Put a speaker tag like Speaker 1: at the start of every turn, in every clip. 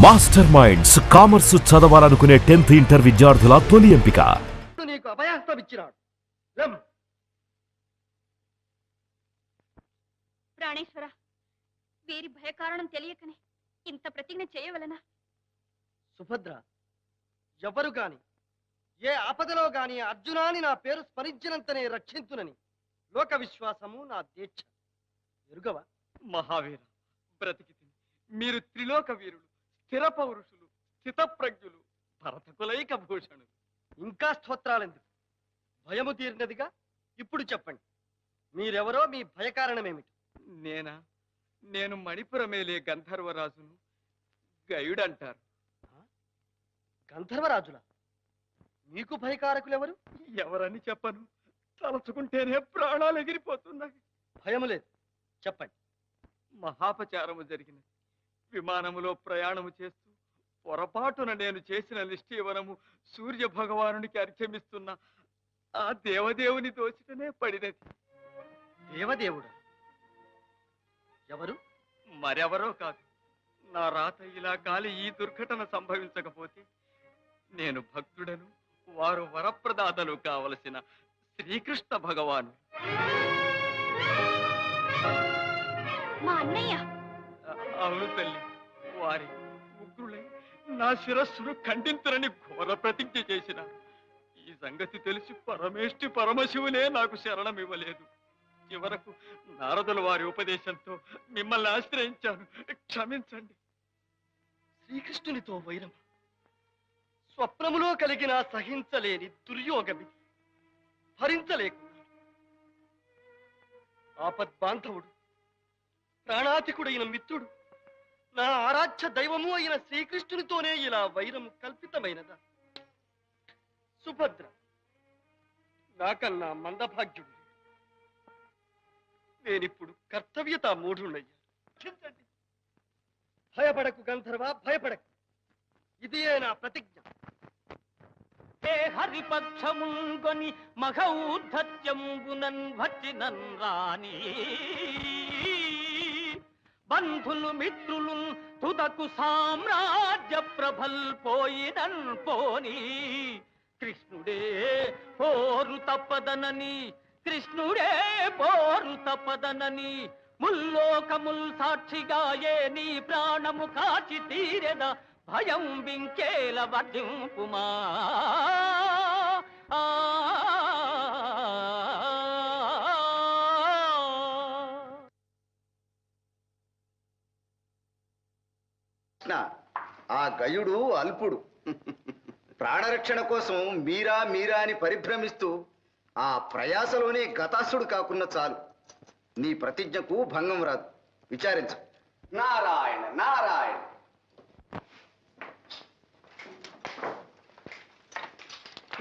Speaker 1: Master minds commerce చదవాలనుకునే 10th inter విద్యార్థుల తొలి ఎంపిక.
Speaker 2: నీకు అభయాస్తం ఇచ్చినాడు.
Speaker 3: ప్రాణేశ్వర, వీరి భయకారణం తెలియకనే ఇంత ప్రతిజ్ఞ చేయవలనా?
Speaker 2: సుభద్ర, ఎవరు గాని ఏ ఆపదలో గాని అర్జునాని నా పేరు స్మరించినంతనే రక్షించునని లోక విశ్వాసము నా దీక్ష. ఎరుగవా?
Speaker 4: మహావీర, బ్రతికితి. మీరు త్రిలోక వీరులు, స్థిర పౌరుషులు, స్థితప్రజ్ఞులు, భరతకులైక భూషణులు.
Speaker 2: ఇంకా స్తోత్రాలెందుకు? భయము తీరినదిగా. ఇప్పుడు చెప్పండి, మీరెవరో, మీ భయకారణమేమిటి?
Speaker 4: నేను మణిపురమేలే గంధర్వరాజును, గయుడంటారు.
Speaker 2: గంధర్వరాజులా? మీకు భయకారకులెవరు?
Speaker 4: ఎవరని చెప్పను, తలచుకుంటేనే ప్రాణాలు ఎగిరిపోతున్నాయి.
Speaker 2: భయము లేదు, చెప్పండి.
Speaker 4: మహాపచారము జరిగినది. విమానములో ప్రయాణము చేస్తూ పొరపాటున నేను చేసిన నిష్ఠీవనము సూర్య భగవానునికి అర్ఘ్యమిస్తున్న ఆ దేవదేవుని దోచిటనే పడినది.
Speaker 2: దేవదేవుడా? ఎవరు?
Speaker 4: మరెవరో కాదు. నా రాత ఇలా కాలి ఈ దుర్ఘటన సంభవించకపోతే నేను భక్తుడను, వారు వరప్రదాతలు కావలసిన శ్రీకృష్ణ భగవాను.
Speaker 3: మా అన్నయ్య.
Speaker 4: అవును తల్లి, వారి ఉగ్రులై నా శిరస్సును ఖండించరని ఘోర ప్రతిజ్ఞ చేసిన ఈ సంగతి తెలిసి పరమేష్టి పరమశివునే నాకు శరణమివ్వలేదు. చివరకు నారదుల వారి ఉపదేశంతో మిమ్మల్ని ఆశ్రయించాను. క్షమించండి.
Speaker 2: శ్రీకృష్ణునితో వైరం స్వప్నములో కలిగిన సహించలేని దుర్యోగమి, భరించలేకున్నా. ఆపద్బాంధవుడు, ప్రాణాతికుడైన మిత్రుడు, నా ఆరాధ్య దైవము అయిన శ్రీకృష్ణునితోనే ఇలా వైరము కల్పితమైనదా? సుభద్ర నాకన్నా మందభాగ్యుడు. నేనిప్పుడు కర్తవ్యత మూఢుణ్ణయ్యా. క్షమించండి. భయపడకు గంధర్వ, భయపడకు. ఇదియే నా ప్రతిజ్ఞ.
Speaker 5: హే హరిపక్షముంగొని మఘౌద్ధత్యంబునన్ భచ్చినన్ రాణి బంధులు మిత్రులు తుదకు సామ్రాజ్య ప్రభల్ పోయినన్ పోని కృష్ణుడే పోరు తప్పదనని, కృష్ణుడే పోరు తప్పదనని ముల్లోకముల్ సాక్షిగా ఏ నీ ప్రాణము కాచి తీరెద భయం వింకేల వర్జింపుమా.
Speaker 6: ఆ గయుడు అల్పుడు. ప్రాణరక్షణ కోసం మీరా మీరా అని పరిభ్రమిస్తూ ఆ ప్రయాసలోనే గతాసుడు కాకున్న చాలు. నీ ప్రతిజ్ఞకు భంగం రాదు. విచారించు. నారాయణ నారాయణ.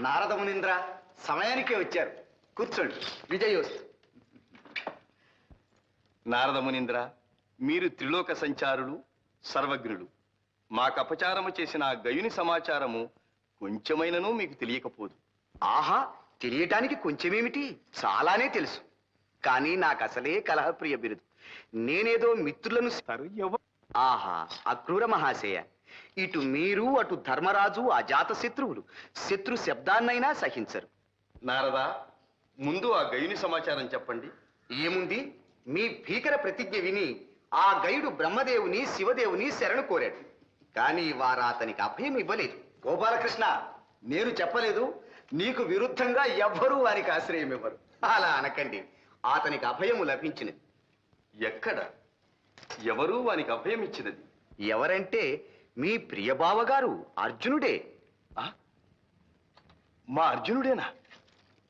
Speaker 6: నారద మునీంద్ర సమయానికే వచ్చారు. కూర్చోండి. విజయోస్తు.
Speaker 7: నారద మునీంద్ర, మీరు త్రిలోక సంచారులు, సర్వజ్ఞులు. మాకపచారము చేసిన ఆ గయుని సమాచారము కొంచెమైనను మీకు తెలియకపోదు.
Speaker 6: ఆహా, తెలియటానికి కొంచెమేమిటి, చాలానే తెలుసు. కానీ నాకు అసలే కలహప్రియ బిరుదు. నేనేదో మిత్రులను. ఆహా, అక్రూర మహాశయ, ఇటు మీరు అటు ధర్మరాజు అజాత శత్రువులు. శత్రు శబ్దాన్నైనా సహించరు.
Speaker 7: నారద, ముందు ఆ గయుని సమాచారం చెప్పండి.
Speaker 6: ఏముంది, మీ భీకర ప్రతిజ్ఞ విని ఆ గయుడు బ్రహ్మదేవుని శివదేవుని శరణు కోరాడు. కానీ వారు అతనికి అభయం ఇవ్వలేదు. గోపాలకృష్ణ, నేను చెప్పలేదు, నీకు విరుద్ధంగా ఎవ్వరూ వారికి ఆశ్రయం ఇవ్వరు. అలా అనకండి. అతనికి అభయము లభించినది.
Speaker 7: ఎక్కడ, ఎవరు వానికి అభయం ఇచ్చినది?
Speaker 6: ఎవరంటే మీ ప్రియబావగారు అర్జునుడే.
Speaker 7: మా అర్జునుడేనా?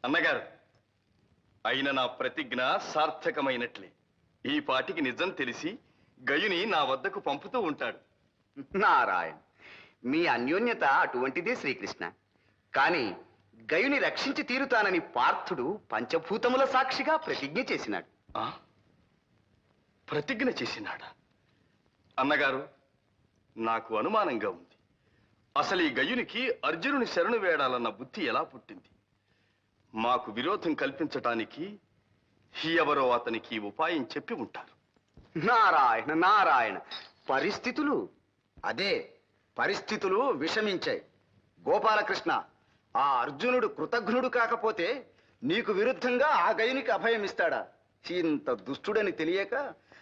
Speaker 7: అన్నగారు, అయిన నా ప్రతిజ్ఞ సార్థకమైనట్లే. ఈ పాటికి నిజం తెలిసి గయుని నా వద్దకు పంపుతూ ఉంటాడు.
Speaker 6: నారాయణ, మీ అన్యోన్యత అటువంటిదే శ్రీకృష్ణ. కానీ గయుని రక్షించి తీరుతానని పార్థుడు పంచభూతముల సాక్షిగా ప్రతిజ్ఞ చేసినాడు.
Speaker 7: ప్రతిజ్ఞ చేసినాడా? అన్నగారు, నాకు అనుమానంగా ఉంది. అసలు ఈ గయునికి అర్జునుని శరణు వేడాలన్న బుద్ధి ఎలా పుట్టింది? మాకు విరోధం కల్పించటానికి ఎవరో అతనికి ఉపాయం చెప్పి ఉంటారు.
Speaker 6: నారాయణ నారాయణ, పరిస్థితులు. అదే పరిస్థితులు విషమించాయి. గోపాలకృష్ణ, ఆ అర్జునుడు కృతజ్ఞుడు కాకపోతే నీకు విరుద్ధంగా ఆ గయునికి అభయం ఇస్తాడా? ఇంత దుష్టుడని తెలియక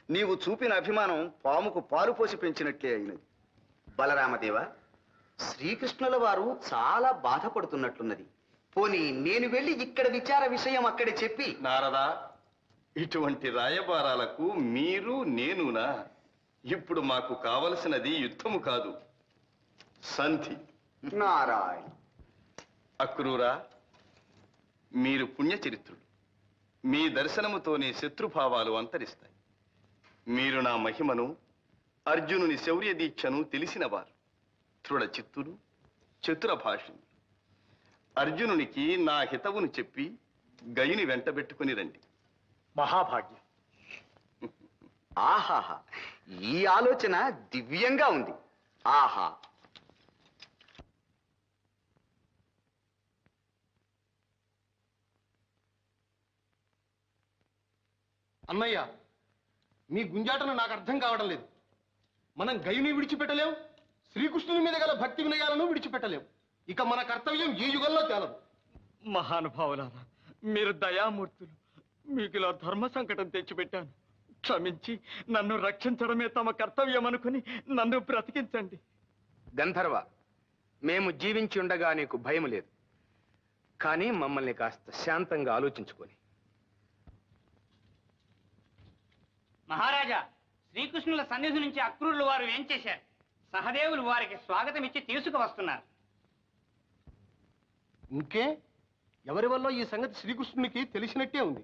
Speaker 6: నీవు చూపిన అభిమానం పాముకు పాలు పోసి పెంచినట్లే అయినది. బలరామదేవ, శ్రీకృష్ణుల వారు చాలా బాధపడుతున్నట్లున్నది. పోనీ నేను వెళ్ళి ఇక్కడ విచార విషయం అక్కడే చెప్పి.
Speaker 7: నారదా, ఇటువంటి రాయబారాలకు మీరు నేనునా? ఇప్పుడు మాకు కావలసినది యుద్ధము కాదు, సంధి.
Speaker 6: నారాయణ.
Speaker 7: అక్రూరా, మీరు పుణ్యచరిత్రులు. మీ దర్శనముతోనే శత్రుభావాలు అంతరిస్తాయి. మీరు నా మహిమను, అర్జునుని శౌర్య దీక్షను తెలిసినవారు, దృఢ చిత్తులు, చతుర భాషులు. అర్జునునికి నా హితవును చెప్పి గయుని వెంటబెట్టుకుని రండి.
Speaker 5: మహాభాగ్యం.
Speaker 6: ఆహాహా, ఈ ఆలోచన దివ్యంగా ఉంది. ఆహా.
Speaker 2: అన్నయ్య, మీ గుంజాటను నాకు అర్థం కావడం లేదు. మనం గయుని విడిచిపెట్టలేం, శ్రీకృష్ణుని మీద గల భక్తి వినయాలను విడిచిపెట్టలేం. ఇక మన కర్తవ్యం ఈ యుగంలో తేలదు.
Speaker 4: మహానుభావులారా, మీరు దయామూర్తులు. మీకు ఇలా ధర్మ సంకటం తెచ్చిపెట్టాను. క్షమించి నన్ను రక్షించడమే తమ కర్తవ్యం అనుకుని నన్ను బ్రతికించండి.
Speaker 8: గంధర్వ, మేము జీవించి ఉండగా నీకు భయం లేదు. కానీ మమ్మల్ని కాస్త శాంతంగా ఆలోచించుకొని.
Speaker 5: మహారాజా, శ్రీకృష్ణుల సన్నిధి నుంచి అక్రూరులు వారు ఏం చేశారు? సహదేవులు వారికి స్వాగతం ఇచ్చి తీసుకువస్తున్నారు.
Speaker 2: ఇంకే ఎవరి వల్ల ఈ సంగతి శ్రీకృష్ణునికి తెలిసినట్టే ఉంది.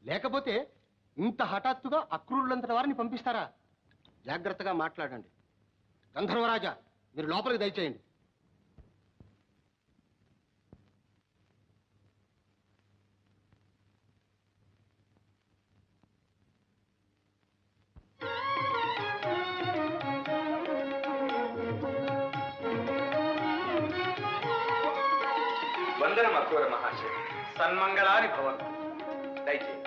Speaker 2: లేకపోతే ఇంత హఠాత్తుగా అక్రూరులంతటి వారిని పంపిస్తారా? జాగ్రత్తగా మాట్లాడండి. గంధర్వరాజా, మీరు లోపలికి దయచేయండి.
Speaker 8: వందనం అక్రూర మహాశయ. సన్మంగళాని భవన్. దయచేయండి.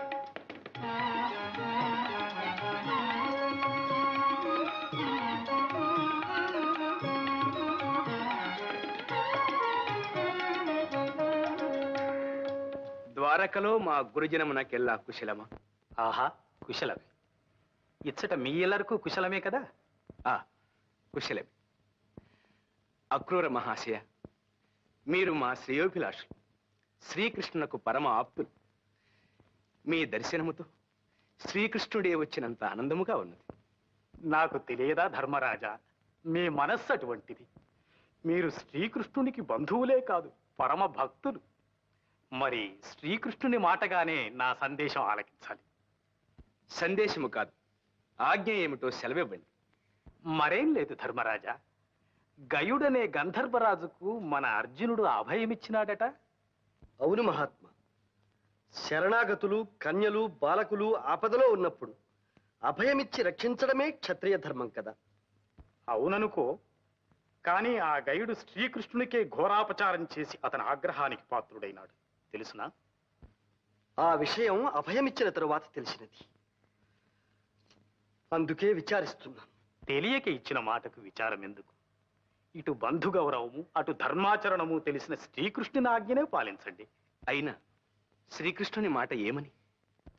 Speaker 8: ద్వారకలో మా గురుజనమునకెల్లా కుశలమా?
Speaker 5: ఆహా, కుశలమే. ఇచ్చట మీ ఎల్లరకు కుశలమే కదా?
Speaker 8: కుశలమే. అక్రూర మహాశయ, మీరు మా శ్రేయోభిలాషులు, శ్రీకృష్ణునకు పరమ ఆప్తులు. మీ దర్శనముతో శ్రీకృష్ణుడే వచ్చినంత ఆనందముగా ఉన్నది.
Speaker 5: నాకు తెలియదా ధర్మరాజా, మీ మనస్సు అటువంటిది. మీరు శ్రీకృష్ణునికి బంధువులే కాదు, పరమ భక్తులు. మరి శ్రీకృష్ణుని మాటగానే నా సందేశం ఆలకించాలి.
Speaker 8: సందేశము కాదు, ఆజ్ఞ ఏమిటో సెలవివ్వండి.
Speaker 5: మరేం లేదు ధర్మరాజా, గయుడనే గంధర్వరాజుకు మన అర్జునుడు అభయమిచ్చినాడట.
Speaker 2: అవును మహాత్మా. శరణాగతులు, కన్యలు, బాలకులు ఆపదలో ఉన్నప్పుడు అభయమిచ్చి రక్షించడమే క్షత్రియ ధర్మం కదా.
Speaker 5: అవుననుకో, కానీ ఆ గయుడు శ్రీకృష్ణునికే ఘోరాపచారం చేసి అతని ఆగ్రహానికి పాత్రుడైనాడు. తెలుసునా?
Speaker 2: ఆ విషయం అభయమిచ్చిన తరువాత తెలిసినది. అందుకే విచారిస్తున్నాను.
Speaker 5: తెలియక ఇచ్చిన మాటకు విచారం ఎందుకు? ఇటు బంధు గౌరవము, అటు ధర్మాచరణము తెలిసిన శ్రీకృష్ణుని ఆజ్ఞనే పాలించండి.
Speaker 8: అయినా శ్రీకృష్ణుని మాట ఏమని?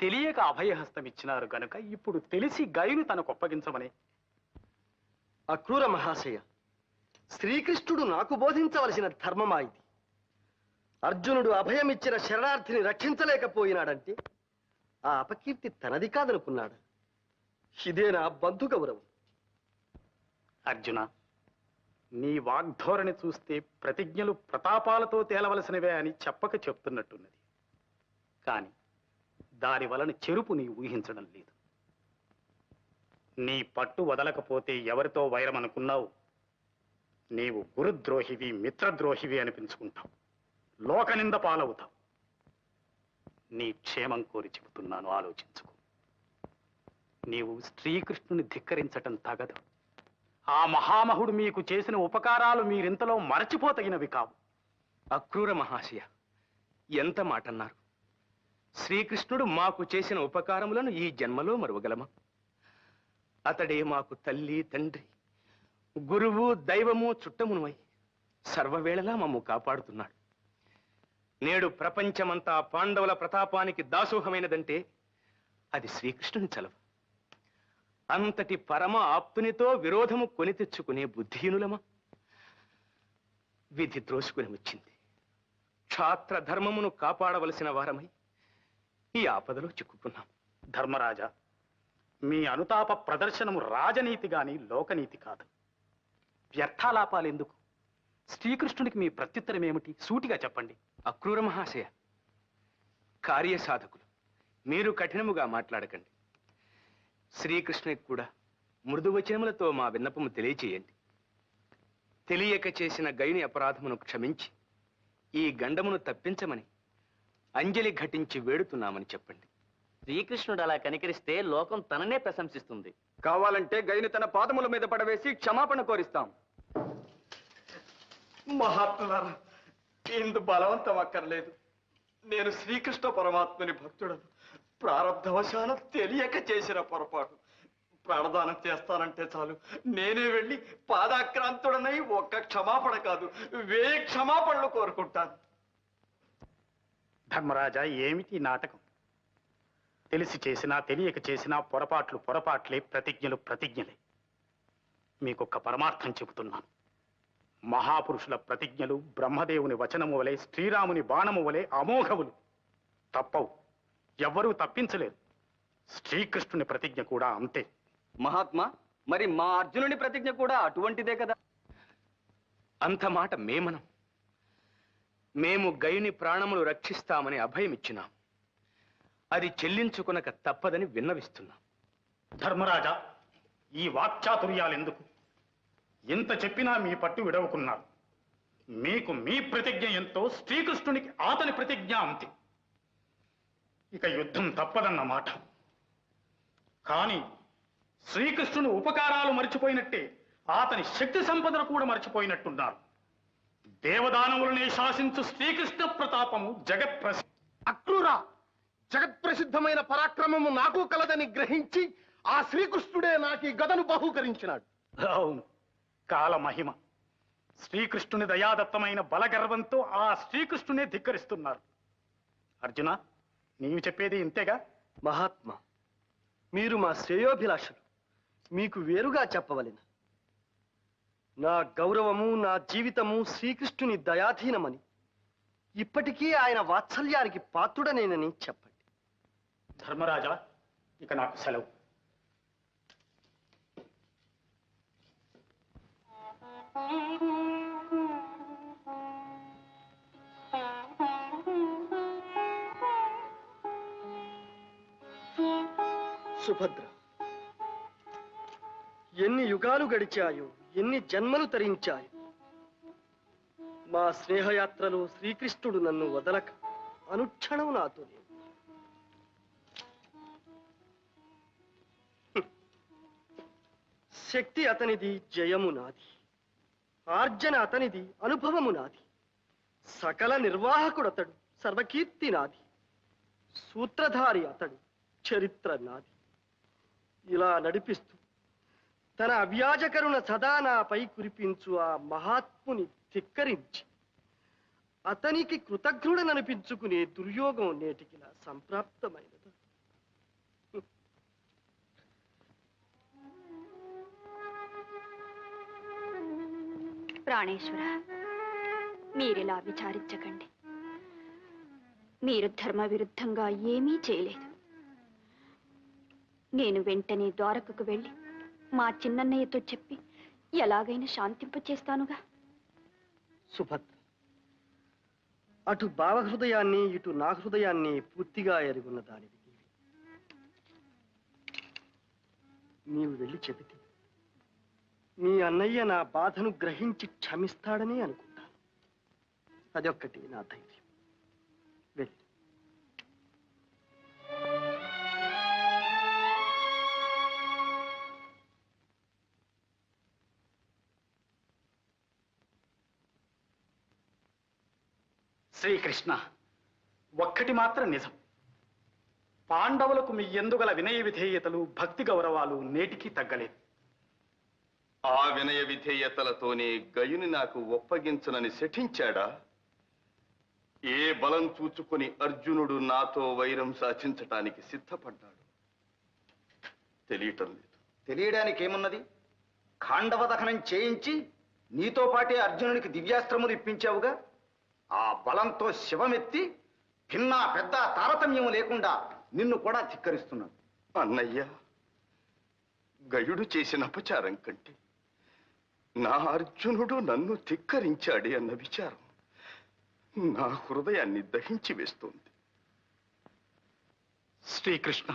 Speaker 5: తెలియక అభయహస్తం ఇచ్చినారు గనుక ఇప్పుడు తెలిసి గయుని తనకు ఒప్పగించమని.
Speaker 2: అక్రూర మహాశయ, శ్రీకృష్ణుడు నాకు బోధించవలసిన ధర్మమా ఇది? అర్జునుడు అభయమిచ్చిన శరణార్థిని రక్షించలేకపోయినాడంటే ఆ అపకీర్తి తనది కాదనుకున్నాడు. ఇదే నా బంధు గౌరవం.
Speaker 5: అర్జున, నీ వాగ్ధోరణి చూస్తే ప్రతిజ్ఞలు ప్రతాపాలతో తేలవలసినవే అని చెప్పక చెప్తున్నట్టున్నది. కాని దాని వలన చెరుపు నీ ఊహించడం లేదు. నీ పట్టు వదలకపోతే ఎవరితో వైరమనుకున్నావు? నీవు గురుద్రోహివి, మిత్రద్రోహివి అనిపించుకుంటావు, లోకనింద పాలవుతావు. నీ క్షేమం కోరి చెబుతున్నాను, ఆలోచించుకో. నీవు శ్రీకృష్ణుని ధిక్కరించటం తగదు. ఆ మహామహుడు మీకు చేసిన ఉపకారాలు మీరింతలో మరచిపోతగినవి కావు.
Speaker 8: అక్రూర మహాశయ, ఎంత మాటన్నారు! శ్రీకృష్ణుడు మాకు చేసిన ఉపకారములను ఈ జన్మలో మరువగలమా? అతడే మాకు తల్లి, తండ్రి, గురువు దైవము చుట్టమునువై సర్వవేళలా మమ్ము కాపాడుతున్నాడు. నేడు ప్రపంచమంతా పాండవుల ప్రతాపానికి దాసోహమైనదంటే అది శ్రీకృష్ణుని చలవ. అంతటి పరమ ఆప్తునితో విరోధము కొని తెచ్చుకునే బుద్ధిహీనులమా? విధి త్రోసుకుని వచ్చింది. క్షాత్ర ధర్మమును కాపాడవలసిన వారమై ఈ ఆపదలో చిక్కుకున్నాం.
Speaker 5: ధర్మరాజా, మీ అనుతాప ప్రదర్శనము రాజనీతి గాని లోకనీతి కాదు. వ్యర్థాలాపాలు ఎందుకు? శ్రీకృష్ణుడికి మీ ప్రత్యుత్తరం ఏమిటి? సూటిగా చెప్పండి.
Speaker 8: అక్రూర మహాశయ, కార్యసాధకులు, మీరు కఠినముగా మాట్లాడకండి. శ్రీకృష్ణునికి కూడా మృదువచనములతో మా విన్నపము తెలియచేయండి. తెలియక చేసిన గైని అపరాధమును క్షమించి ఈ గండమును తప్పించమని అంజలి ఘటించి వేడుతున్నామని చెప్పండి.
Speaker 9: శ్రీకృష్ణుడు అలా కనికరిస్తే లోకం తననే ప్రశంసిస్తుంది.
Speaker 4: కావాలంటే గైని తన పాదముల మీద పడవేసి క్షమాపణ కోరిస్తాం. మహాత్ములారా, ఇందు బలవంతం అక్కర్లేదు. నేను శ్రీకృష్ణ పరమాత్మని భక్తుడను. ప్రారబ్ధవశాన తెలియక చేసిన పొరపాటు. ప్రాణదానం చేస్తానంటే చాలు, నేనే వెళ్ళి పాదాక్రాంతుడనై ఒక్క క్షమాపణ కాదు 1000 క్షమాపణలు కోరుకుంటాను.
Speaker 5: ధర్మరాజా, ఏమిటి నాటకం? తెలిసి చేసినా తెలియక చేసినా పొరపాట్లు పొరపాట్లే, ప్రతిజ్ఞలు ప్రతిజ్ఞలే. మీకొక్క పరమార్థం చెబుతున్నాను. మహాపురుషుల ప్రతిజ్ఞలు బ్రహ్మదేవుని వచనము వలె, శ్రీరాముని బాణము వలె అమోఘములు. తప్పవు, ఎవ్వరూ తప్పించలేరు. శ్రీకృష్ణుని ప్రతిజ్ఞ కూడా అంతే.
Speaker 4: మహాత్మా, మరి మా అర్జునుని ప్రతిజ్ఞ కూడా అటువంటిదే కదా?
Speaker 8: అంత మాట మేమనం. మేము గైని ప్రాణములు రక్షిస్తామని అభయమిచ్చినాం. అది చెల్లించుకొనక తప్పదని విన్నవిస్తున్నాం.
Speaker 5: ధర్మరాజా, ఈ వాక్చాతుర్యాలెందుకు? ఎంత చెప్పినా మీ పట్టు విడవకున్నారు. మీకు మీ ప్రతిజ్ఞ ఎంతో, శ్రీకృష్ణునికి అతని ప్రతిజ్ఞ అంతే. ఇక యుద్ధం తప్పదన్న మాట. కానీ శ్రీకృష్ణుని ఉపకారాలు మర్చిపోయినట్టే అతని శక్తి సంపదను కూడా మర్చిపోయినట్టున్నారు. దేవదానవులనే శాసించు శ్రీకృష్ణ ప్రతాపము జగత్ప్రసిద్ధి.
Speaker 2: అక్రూరా, జగత్ప్రసిద్ధమైన పరాక్రమము నాకు కలదని గ్రహించి ఆ శ్రీకృష్ణుడే నాకు ఈ గదను బహూకరించినాడు.
Speaker 5: అవును, కాలమహిమ. శ్రీకృష్ణుని దయాదత్తమైన బలగర్వంతో ఆ శ్రీకృష్ణునే ధిక్కరిస్తున్నారు. అర్జున, నీవు చెప్పేది ఇంతేగా?
Speaker 10: మహాత్మా, మీరు మా శ్రేయోభిలాషులు, మీకు వేరుగా చెప్పవలెను. నా గౌరవము, నా జీవితము శ్రీకృష్ణుని దయాధీనమని, ఇప్పటికీ ఆయన వాత్సల్యానికి పాత్రుడనేనని చెప్పండి.
Speaker 5: ధర్మరాజా, ఇక నాకు సెలవు.
Speaker 10: సుభద్ర, ఎన్ని యుగాలు గడిచాయో, ఎన్ని జన్మలు తరించాయో, మా స్నేహయాత్రలో శ్రీకృష్ణుడు నన్ను వదలక అనుక్షణం నాతోనే. శక్తి అతనిది, జయము నాది. ఆర్జన అతనిది, అనుభవము నాది. సకల నిర్వాహకుడు అతడు, సర్వకీర్తి నాది. సూత్రధారి అతడు, చరిత్ర నాది. ఇలా నడిపిస్తూ తన అవ్యాజకరుణ సదా నాపై కురిపించు ఆ మహాత్ముని ధిక్కరించి అతనికి కృతజ్ఞుడననిపించుకునే దుర్యోగం నేటికిలా సంప్రాప్తమైనది.
Speaker 3: ప్రాణేశ్వర, మీరిలా విచారించకండి. మీరు ధర్మ విరుద్ధంగా ఏమీ చేయలేదు. నేను వెంటనే ద్వారకకు వెళ్ళి మా చిన్నన్నయ్యతో చెప్పి ఎలాగైనా శాంతింపచేస్తానుగా.
Speaker 10: సుభద్ర, అటు భావహృదయాన్ని, ఇటు నా హృదయాన్ని పూర్తిగా ఎరుగున్న దానివి నీవు వెళ్ళి చెబితే నీ అన్నయ్య నా బాధను గ్రహించి క్షమిస్తాడని అనుకుంటాను. అదొక్కటి నా ధైర్యం. వెళ్ళి.
Speaker 5: శ్రీకృష్ణ, ఒక్కటి మాత్రం నిజం. పాండవులకు మీ ఎందుగల వినయ విధేయతలు, భక్తి గౌరవాలు నేటికీ తగ్గలేదు.
Speaker 7: ఆ వినయ విధేయతలతోనే గయుని నాకు ఒప్పగించనని శఠించాడా? ఏ బలం చూచుకొని అర్జునుడు నాతో వైరం సాధించటానికి సిద్ధపడ్డాడు? తెలియటం లేదు.
Speaker 6: తెలియడానికి ఏమున్నది? ఖాండవ దహనం చేయించి నీతో పాటే అర్జునునికి దివ్యాస్త్రములు ఇప్పించావుగా. ఆ బలంతో శివమెత్తి భిన్న పెద్ద తారతమ్యం లేకుండా నిన్ను కూడా ధిక్కరిస్తున్నాడు.
Speaker 7: అన్నయ్య, గయుడు చేసిన అపచారం కంటే నా అర్జునుడు నన్ను ధిక్కరించాడే అన్న విచారం నా హృదయాన్ని దహించి వేస్తోంది.
Speaker 5: శ్రీకృష్ణ,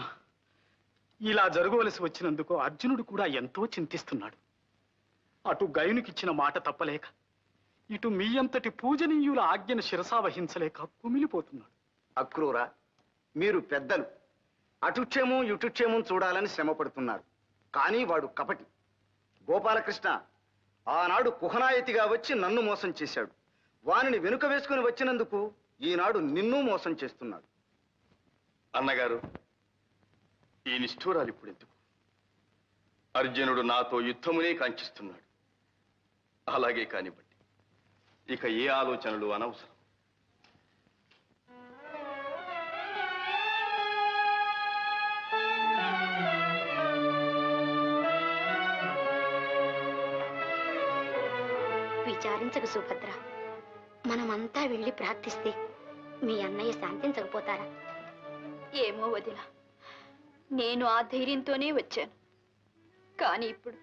Speaker 5: ఇలా జరగవలసి వచ్చినందుకు అర్జునుడు కూడా ఎంతో చింతిస్తున్నాడు. అటు గయునికిచ్చిన మాట తప్పలేక, ఇటు మీ అంతటి పూజనీయుల ఆజ్ఞను శిరసావహించలేక కుమిలిపోతున్నాడు.
Speaker 6: అక్రూర, మీరు పెద్దలు, అటుక్షేమం ఇటుక్షేమం చూడాలని శ్రమపడుతున్నారు. కానీ వాడు కపటి. గోపాలకృష్ణ ఆనాడు కుహనాయతిగా వచ్చి నన్ను మోసం చేశాడు. వానిని వెనుక వేసుకుని వచ్చినందుకు ఈనాడు నిన్ను మోసం చేస్తున్నాడు.
Speaker 7: అన్నగారు, ఈ నిష్ఠూరాలు ఇప్పుడు ఎందుకు? అర్జునుడు నాతో యుద్ధమునే కాంక్షిస్తున్నాడు. అలాగే కానివ్వండి, ఇక ఏ ఆలోచనలు అనవసరం.
Speaker 11: విచారించకు సుభద్ర. మనమంతా వెళ్ళి ప్రార్థిస్తే మీ అన్నయ్య శాంతించకపోతారా?
Speaker 3: ఏమో వదిన, నేను ఆ ధైర్యంతోనే వచ్చాను. కానీ ఇప్పుడు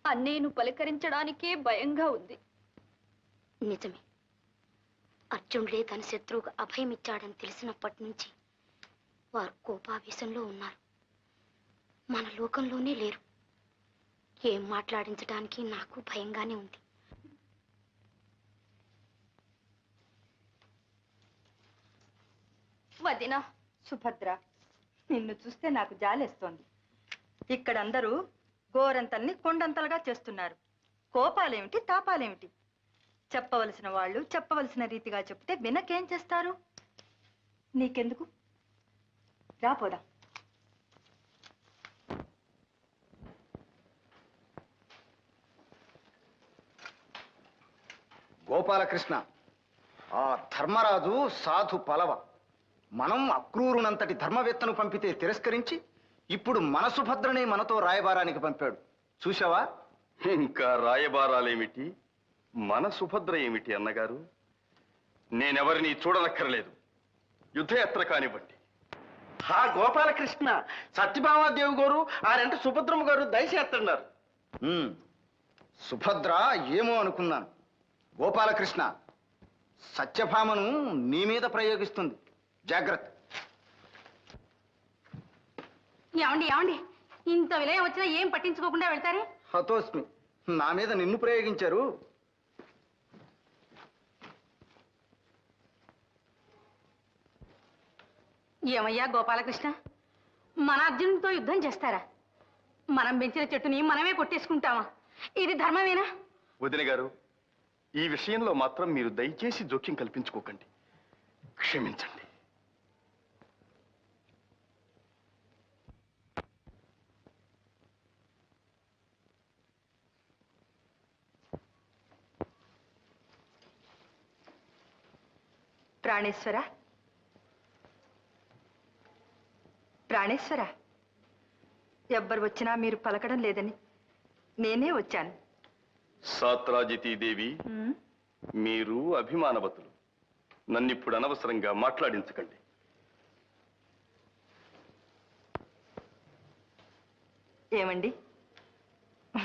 Speaker 3: అన్నయ్యను పలకరించడానికే భయంగా ఉంది.
Speaker 11: నిజమే. అర్జునుడే తన శత్రువుకు అభయమిచ్చాడని తెలిసినప్పటి నుంచి వారు కోపావేశంలో ఉన్నారు. మన లోకంలోనే లేరు. ఏం మాట్లాడించడానికి నాకు భయంగానే ఉంది.
Speaker 12: వదినా, సుభద్ర, నిన్ను చూస్తే నాకు జాలేస్తోంది. ఇక్కడందరూ గోరంతల్ని కొండంతలుగా చేస్తున్నారు. కోపాలేమిటి, తాపాలేమిటి? చెప్పవలసిన వాళ్ళు చెప్పవలసిన రీతిగా చెప్తే వినకేం చేస్తారు? నీకెందుకు? రాపోదా.
Speaker 6: గోపాలకృష్ణ, ఆ ధర్మరాజు సాధు పలవ. మనం అక్రూరునంతటి ధర్మవేత్తను పంపితే తిరస్కరించి ఇప్పుడు మన సుభద్రనే మనతో రాయబారానికి పంపాడు. చూశావా?
Speaker 7: ఇంకా రాయబారాలేమిటి, మన సుభద్ర ఏమిటి అన్నగారు? నేనెవరిని చూడనక్కర్లేదు. యుద్ధయాత్ర కానివ్వండి.
Speaker 10: గోపాలకృష్ణ, సత్యభామాదేవి గారు ఆరంటే సుభద్రమ్మ గారు దయచేస్తున్నారు.
Speaker 6: సుభద్ర ఏమో అనుకున్నాను. గోపాలకృష్ణ, సత్యభామను నీ మీద ప్రయోగిస్తుంది. జాగ్రత్త.
Speaker 12: ఏమండి ఏమండి, ఇంత విలయం వచ్చినా ఏం పట్టించుకోకుండా వెళ్తారే?
Speaker 6: హతోస్మి, నా మీద నిన్ను ప్రయోగించారు.
Speaker 12: ఏమయ్యా గోపాలకృష్ణ, మన అర్జునుడితో యుద్ధం చేస్తారా? మనం పెంచిన చెట్టుని మనమే కొట్టేసుకుంటామా? ఇది ధర్మమేనా?
Speaker 7: వదిన గారు, ఈ విషయంలో మాత్రం మీరు దయచేసి జోక్యం కల్పించుకోకండి. క్షమించండి.
Speaker 12: ప్రాణేశ్వర, ప్రాణేశ్వర, ఎవ్వరు వచ్చినా మీరు పలకడం లేదని నేనే వచ్చాను.
Speaker 7: సాత్రాజితీదేవి, మీరు అభిమానవతులు. నన్నిప్పుడు అనవసరంగా మాట్లాడించకండి.
Speaker 12: ఏమండి,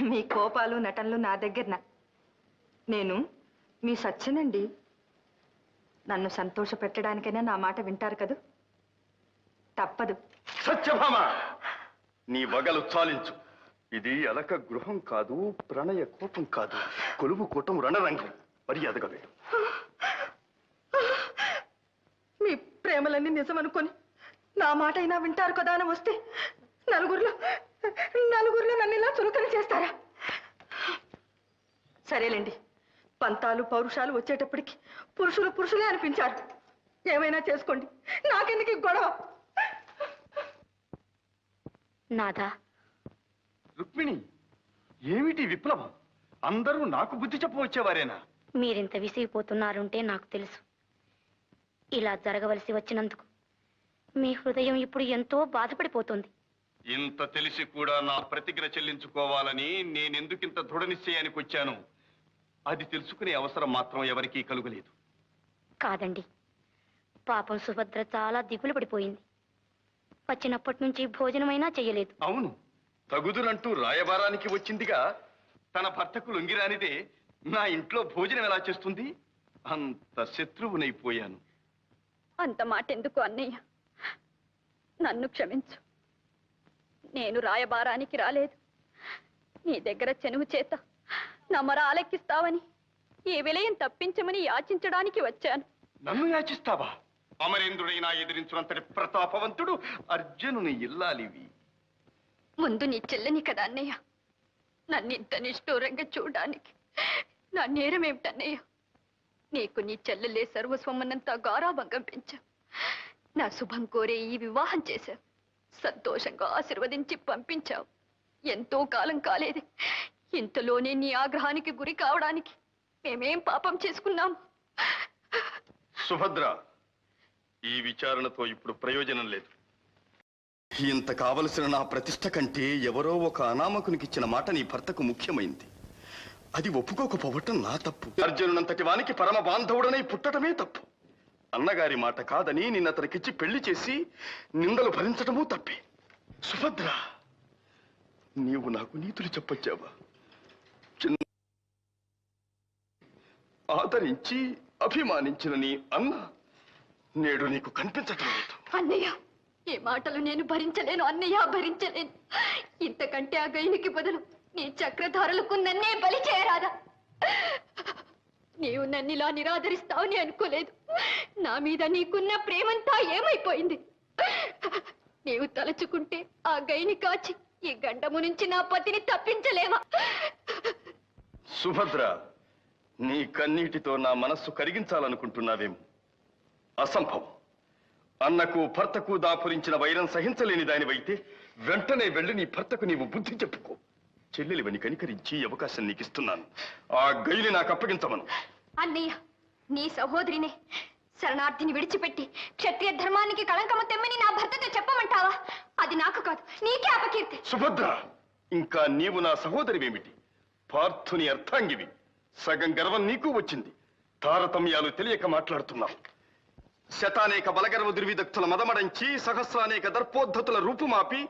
Speaker 12: మీ కోపాలు నటనలు నా దగ్గరన. నేను మీ సత్యనండి. నన్ను సంతోష పెట్టడానికైనా నా మాట వింటారు కదూ? తప్పదు.
Speaker 7: సత్యభామ, నీ వగలు చాలించు. ఇది అలక గృహం కాదు, ప్రణయ కోపం కాదు, కొలువు కూటం రణరంగం. మర్యాదగా వెళ్ళు.
Speaker 12: మీ ప్రేమలన్నీ నిజమనుకొని నా మాట అయినా వింటారు కదా అని వస్తే నలుగురిలో నన్ను ఇలా చులకన చేస్తారా? సరేలేండి, పంతాలు పౌరుషాలు వచ్చేటప్పటికి పురుషులే అనిపించారు. ఏమైనా చేసుకోండి, నాకెందుకు ఈ గొడవ?
Speaker 11: నాదా,
Speaker 7: రుక్మిణి, ఏమిటి విప్లవం? అందరూ నాకు బుద్ధి చెప్పవచ్చేవారేనా?
Speaker 11: మీరింత విసిగిపోతున్నారంటే నాకు తెలుసు. ఇలా జరగవలసి వచ్చినందుకు మీ హృదయం ఇప్పుడు ఎంతో బాధపడిపోతుంది.
Speaker 7: ఇంత తెలిసి కూడా నా ప్రతిజ్ఞ చెల్లించుకోవాలని నేనెందుకింత దృఢ నిశ్చయానికి వచ్చాను అది తెలుసుకునే అవసరం మాత్రం ఎవరికీ కలుగలేదు.
Speaker 11: కాదండి, పాపం సుభద్ర చాలా దిగులు పడిపోయింది. వచ్చినప్పటి నుంచి భోజనమైనా చెయ్యలేదు.
Speaker 7: అవును, తగుదునంటూ రాయబారానికి వచ్చిందిగా. తన భర్తకు లొంగిరానిదే నా ఇంట్లో భోజనం ఎలా చేస్తుంది? అంత శత్రువునైపోయాను.
Speaker 3: అంత మాట ఎందుకు అన్నయ్య? నన్ను క్షమించు. నేను రాయబారానికి రాలేదు. నీ దగ్గర చెనువు చేత నా మర ఆలెక్కిస్తావని, ఈ విలయం తప్పించమని యాచించడానికి వచ్చాను.
Speaker 7: నన్ను యాచిస్తావా? అమరేంద్రుడైనా ఎదిరించినంతటి ప్రతాపవంతుడు అర్జునుని ఇల్లాలివి.
Speaker 3: ముందు నీ చెల్లిని కదా అన్నయ్య. నన్ను ఇంత నిష్ఠూరంగా చూడడానికి నా నేరం ఏమిటన్నయ్య? నీకు నీ చెల్లెలే సర్వస్వమన్నంత గారాభంగం పెంచావు. నా శుభం కోరే ఈ వివాహం చేశావు. సంతోషంగా ఆశీర్వదించి పంపించావు. ఎంతో కాలం కాలేదు. ఇంతలోనే నీ ఆగ్రహానికి గురి కావడానికి మేమేం పాపం చేసుకున్నాం?
Speaker 7: సుభద్ర, ఈ విచారణతో ఇప్పుడు ప్రయోజనం లేదు. ఇంత కావలసిన నా ప్రతిష్ట కంటే ఎవరో ఒక అనామకునికిచ్చిన మాట నీ భర్తకు ముఖ్యమైంది. అది ఒప్పుకోకపోవటం నా తప్పు. అర్జునునంతటి వానికి పరమ బాంధవుడనై పుట్టడమే తప్పు. అన్నగారి మాట కాదని నిన్నతనికిచ్చి పెళ్లి చేసి నిందలు భరించటమూ తప్పే. సుభద్ర, నీవు నాకు నీతులు చెప్పొచ్చావా? ఆదరించి అభిమానించిన నీ అన్న నేడు నీకు కనిపించటం లేదు.
Speaker 3: అన్నయ్య, ఈ మాటలు నేను భరించలేను అన్నయ్య, భరించలేను. ఇంతకంటే ఆ గైనికి బదులు నీ చక్రధారులకు నన్నే బలి చేయరాదా? నీవు నన్ను ఇలా నిరాదరిస్తావని అనుకోలేదు. నా మీద నీకున్న ప్రేమంతా ఏమైపోయింది? నీవు తలుచుకుంటే ఆ గైని కాచి ఈ గండము నుంచి నా పతిని తప్పించలేవా?
Speaker 7: సుభద్ర, నీ కన్నీటితో నా మనస్సు కరిగించాలనుకుంటున్నావేమో. అసంభవం. అన్నకు భర్తకు దాపురించిన వైరం సహించలేని దానివైతే వెంటనే వెళ్ళి నీ భర్తకు నీవు బుద్ధి చెప్పుకో. చెల్లెలివని కనికరించి అవకాశం నీకు ఇస్తున్నాను. ఆ గైని నాకు అప్పగించమను.
Speaker 3: అన్నయ్య, నీ సహోదరినే శరణార్థిని విడిచిపెట్టి క్షత్రియ ధర్మానికి కళంకము తెమ్మని నా భర్తతో చెప్పమంటావా? అది నాకు కాదు, నీకే అపకీర్తి.
Speaker 7: సుభద్ర, ఇంకా నీవు నా సహోదరివేమిటి? పార్థుని అర్థాంగివి. సగం గర్వం నీకు వచ్చింది. తారతమ్యాలు తెలియక మాట్లాడుతున్నావు. శతానేక బలగర్వ దుర్విదక్తుల మదమడంచి సహస్రానేక దర్పోద్ధతుల రూపుమాపి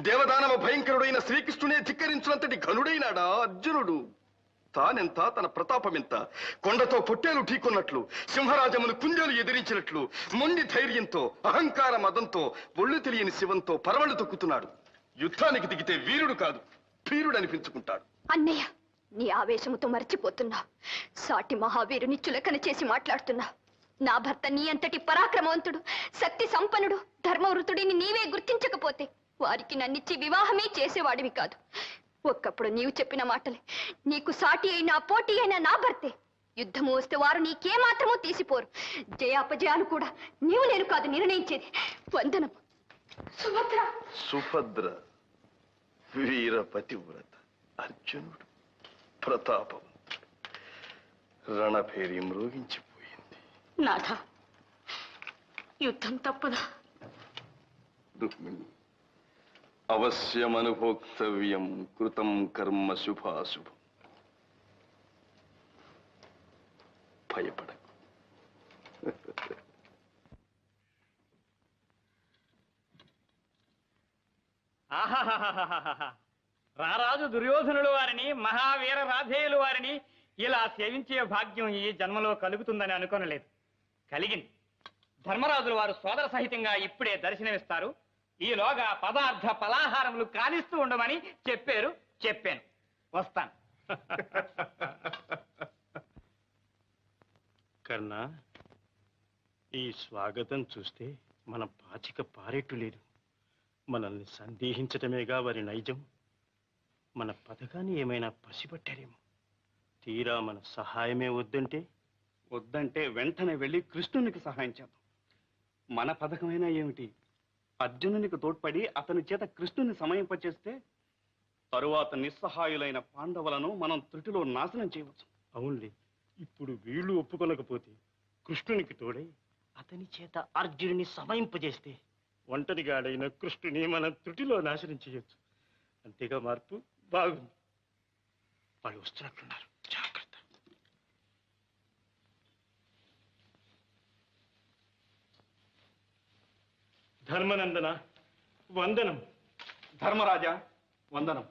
Speaker 7: దేవదానవ భయంకరుడైన శ్రీకృష్ణునే ధిక్కరించినంతటి ఘనుడైనాడా అర్జునుడు? తానెంత, తన ప్రతాపమెంత? కొండతో పొట్టేలు ఢీకొన్నట్లు, సింహరాజమును కుందేలు ఎదిరించినట్లు మొండి ధైర్యంతో, అహంకార మదంతో, ఒళ్ళు తెలియని శివంతో పరవళ్లు తొక్కుతున్నాడు. యుద్ధానికి దిగితే వీరుడు కాదు, భీరుడు అనిపించుకుంటాడు.
Speaker 3: అన్నయ్య, నీ ఆవేశముతో మర్చిపోతున్నావు. సాటి మహావీరుని చులకన చేసి మాట్లాడుతున్నావు. నా భర్త నీ అంతటి పరాక్రమవంతుడు, శక్తి సంపన్నుడు, ధర్మవృతుడిని నీవే గుర్తించకపోతే వారికి నన్నిచ్చి వివాహమే చేసేవాడివి కాదు. ఒక్కప్పుడు నీవు చెప్పిన మాటలే నీకు సాటి అయినా పోటీ అయినా నా భర్తే. యుద్ధము వస్తే వారు నీకేమాత్రమూ తీసిపోరు. జయాపజయాలు కూడా నీవు నేను కాదు నిర్ణయించేది. వందనం. సుభద్ర.
Speaker 7: సుభద్ర, వీరపతివ్రత, అర్జునుడు ప్రతాపవంతుడు. రణభేరి మ్రోగించిపోయింది.
Speaker 11: నాథ, యుద్ధం తప్పదా?
Speaker 7: రుక్మిణి, అవశ్యమనుభోక్తవ్యం కృతం కర్మ శుభాశుభం. భయపడకు.
Speaker 4: ఆహాహాహాహాహా. రారాజు దుర్యోధనులు వారిని, మహావీర రాధేయులు వారిని ఇలా సేవించే భాగ్యం ఈ జన్మలో కలుగుతుందని అనుకోనలేదు. కలిగింది. ధర్మరాజులు వారు సోదర సహితంగా ఇప్పుడే దర్శనమిస్తారు. ఈలోగా పదార్థ పలాహారములు కానిస్తూ ఉండమని చెప్పాను. వస్తాను.
Speaker 5: కర్ణ, ఈ స్వాగతం చూస్తే మన పాచిక పారేట్టు లేదు. మనల్ని సందేహించటమేగా వారి నైజం. మన పథకాన్ని ఏమైనా పసిపట్టారేమో. తీరా మన సహాయమే వద్దంటే వెంటనే వెళ్ళి కృష్ణునికి సహాయం చేద్దాం. మన పథకమైనా ఏమిటి, అర్జునునికి తోడ్పడి అతని చేత కృష్ణుని సమయింపచేస్తే తరువాత నిస్సహాయులైన పాండవులను మనం త్రుటిలో నాశనం చేయవచ్చు.
Speaker 10: అవునులే, ఇప్పుడు వీళ్ళు ఒప్పుకొనకపోతే కృష్ణునికి తోడై అతని చేత అర్జునుని సవయింపజేస్తే ఒంటరిగాడైన కృష్ణుని మనం త్రుటిలో నాశనం చేయొచ్చు. అంతేగా మార్పు? బాగుంది. వాళ్ళు వస్తున్నట్లున్నారు, జాగ్రత్త. ధర్మనందన వందనం.
Speaker 5: ధర్మరాజా వందనం.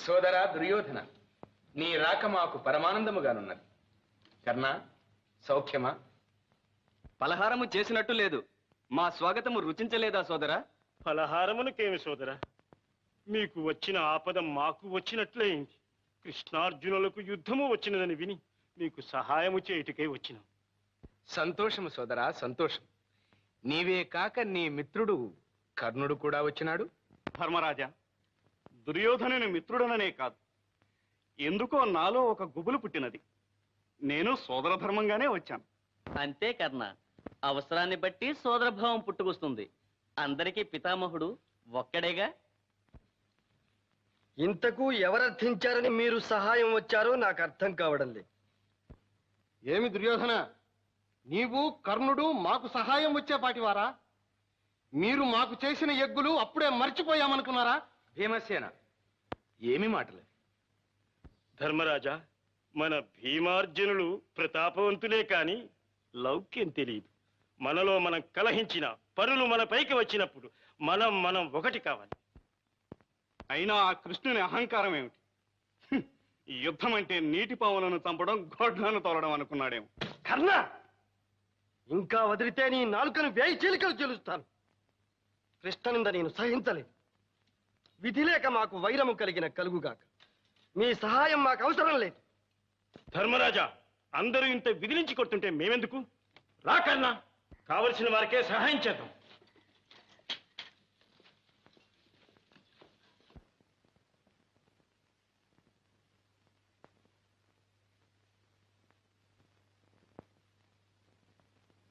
Speaker 8: సోదరా దుర్యోధన, నీ రాక మాకు పరమానందముగానున్నది. కర్ణ, సౌఖ్యమా?
Speaker 9: పలహారము చేసినట్టు లేదు. మా స్వాగతము రుచించలేదా సోదరా?
Speaker 10: ఫలహారమునకేమి సోదరా, మీకు వచ్చిన ఆపద మాకు వచ్చినట్లయింది. కృష్ణార్జునులకు యుద్ధము వచ్చినదని విని మీకు సహాయము చేయుటకై వచ్చినాం.
Speaker 8: సంతోషము సోదరా, సంతోషం. నీవే కాక నీ మిత్రుడు కర్ణుడు కూడా వచ్చినాడు.
Speaker 5: ధర్మరాజా, దుర్యోధనుని మిత్రుడననే కాదు, ఎందుకో నాలో ఒక గుబులు పుట్టినది. నేను సోదర ధర్మంగానే వచ్చాను.
Speaker 9: అంతే కర్ణ, అవసరాన్ని బట్టి సోదరభావం పుట్టుకొస్తుంది. అందరికీ పితామహుడు ఒక్కడేగా.
Speaker 10: ఇంతకు ఎవరర్థించారని మీరు సహాయం వచ్చారో నాకు అర్థం కావడం లేదు.
Speaker 2: ఏమి దుర్యోధన, నీవు కర్ణుడు మాకు సహాయం వచ్చేపాటివారా? మీరు మాకు చేసిన యజ్ఞులు అప్పుడే మర్చిపోయామనుకున్నారా?
Speaker 8: భీమసేన, ఏమి మాటలు?
Speaker 10: ధర్మరాజా, మన భీమార్జునులు ప్రతాపవంతులే కాని లౌక్యం తెలియదు. మనలో మనం కలహించిన పరులు మన పైకి వచ్చినప్పుడు మనం ఒకటి కావాలి.
Speaker 5: అయినా ఆ కృష్ణుని అహంకారం ఏమిటి? ఈ యుద్ధం అంటే నీటి పావులను చంపడం, గోడ్లను తోలడం అనుకున్నాడేమో.
Speaker 10: కర్ణ, ఇంకా వదిలితే నీ నాలుకను వేయి చీలికలు చెలుస్తాను. కృష్ణనింద నేను సహించలేదు. విధి లేక మాకు వైరము కలుగుగాక. మీ సహాయం మాకు అవసరం లేదు. ధర్మరాజా, అందరూ ఇంత విధిలించి కొడుతుంటే మేమెందుకు? రా కర్ణ, కావలసిన వారికే సహాయం చేద్దాం.